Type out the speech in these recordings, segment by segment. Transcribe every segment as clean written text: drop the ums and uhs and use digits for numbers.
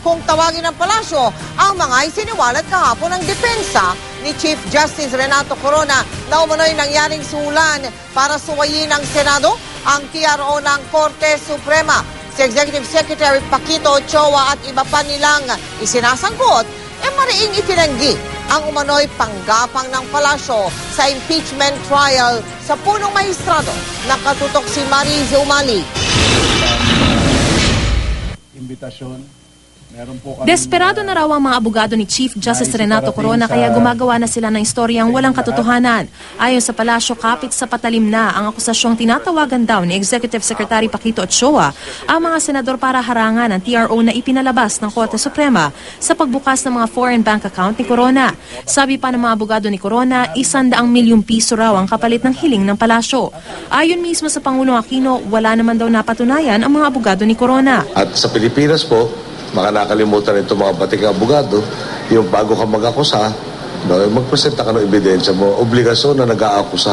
kung tawagin ng palasyo ang mga isiniwalat kahapon ng depensa ni Chief Justice Renato Corona na umano'y nangyaring suhulan para suwayin ng Senado ang TRO ng Korte Suprema. Si Executive Secretary Paquito Ochoa at iba pa nilang isinasangkot, mariing itinanggi ang umano'y panggapang ng palasyo sa impeachment trial sa punong mahistrado. Nakatutok si Mariz Umali. Imbitasyon. Desperado na raw ang mga abogado ni Chief Justice Renato Corona kaya gumagawa na sila ng istoryang walang katotohanan. Ayon sa palasyo, kapit sa patalim na ang akusasyong tinatawagan daw ni Executive Secretary Paquito Ochoa ang mga senador para harangan ang TRO na ipinalabas ng Korte Suprema sa pagbukas ng mga foreign bank account ni Corona. Sabi pa ng mga abogado ni Corona, 100 milyong piso raw ang kapalit ng hiling ng palasyo. Ayon mismo sa Pangulong Aquino, wala naman daw napatunayan ang mga abogado ni Corona. At sa Pilipinas po, baka nakalimutan ito mga bating abogado, yung bago ka mag-akusa, magpresenta ka ng ebidensya mo, obligasyon na nag-aakusa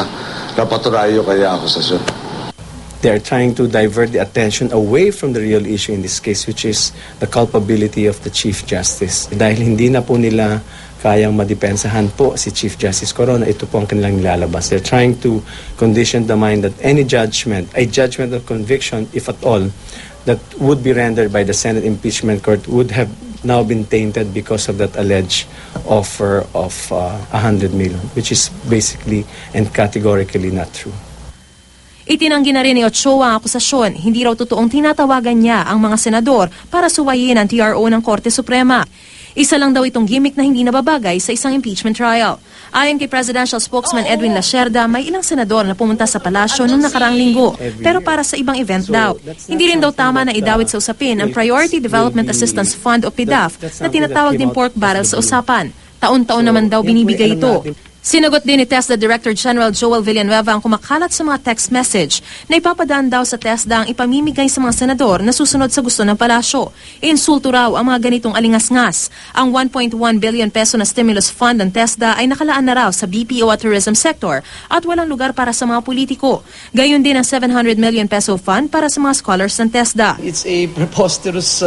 na patunayan yung kanya akusasyon. They are trying to divert the attention away from the real issue in this case, which is the culpability of the Chief Justice. Dahil hindi na po nila kayang madepensahan po si Chief Justice Corona, ito po ang kanilang nilalabas. They're trying to condition the mind that any judgment, a judgment of conviction, if at all, that would be rendered by the Senate Impeachment Court would have now been tainted because of that alleged offer of 100 million, which is basically and categorically not true. Itinanggi na rin ni Ochoa ang akusasyon, hindi raw totoong tinatawagan niya ang mga senador para suwayin ang TRO ng Korte Suprema. Isa lang daw itong gimmick na hindi nababagay sa isang impeachment trial. Ayon kay Presidential Spokesman Edwin Lacerda, may ilang senador na pumunta sa palasyo noong nakarang linggo, pero para sa ibang event daw. Hindi rin daw tama na idawit sa usapin ang Priority Development Assistance Fund o PDAF na tinatawag din pork barrel sa usapan. Taon-taon naman daw binibigay ito. Sinagot din ni TESDA Director General Joel Villanueva ang kumakalat sa mga text message na ipapadaan daw sa TESDA ang ipamimigay sa mga senador na susunod sa gusto ng palasyo. Insulto raw ang mga ganitong alingas-ngas. Ang 1.1 billion peso na stimulus fund ng TESDA ay nakalaan na raw sa BPO at tourism sector at walang lugar para sa mga politiko. Gayon din ang 700 million peso fund para sa mga scholars ng TESDA. It's a preposterous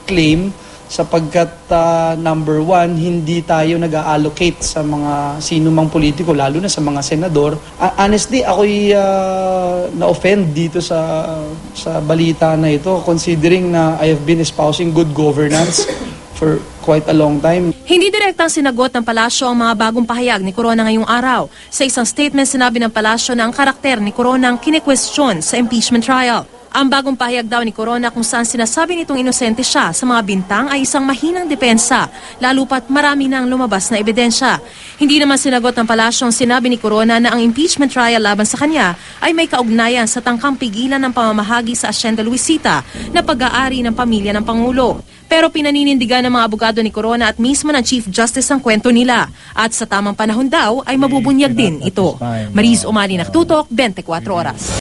claim sapagkat number one, hindi tayo nag-allocate sa mga sino mang politiko, lalo na sa mga senador. Honestly, ako'y na-offend dito sa balita na ito considering na I have been espousing good governance for quite a long time. Hindi direktang sinagot ng palasyo ang mga bagong pahayag ni Corona ngayong araw. Sa isang statement, sinabi ng palasyo na ang karakter ni Corona ang kine-question sa impeachment trial. Ang bagong pahayag daw ni Corona kung saan sinasabi nitong inosente siya sa mga bintang ay isang mahinang depensa, lalo pat marami nang lumabas na ebidensya. Hindi naman sinagot ng palasyo ang sinabi ni Corona na ang impeachment trial laban sa kanya ay may kaugnayan sa tangkang pigilan ng pamamahagi sa Hacienda Luisita na pag-aari ng pamilya ng Pangulo. Pero pinaninindigan ng mga abogado ni Corona at mismo ng Chief Justice ang kwento nila. At sa tamang panahon daw ay mabubunyag din ito. Mariz Umali, Nakatutok, 24 Oras.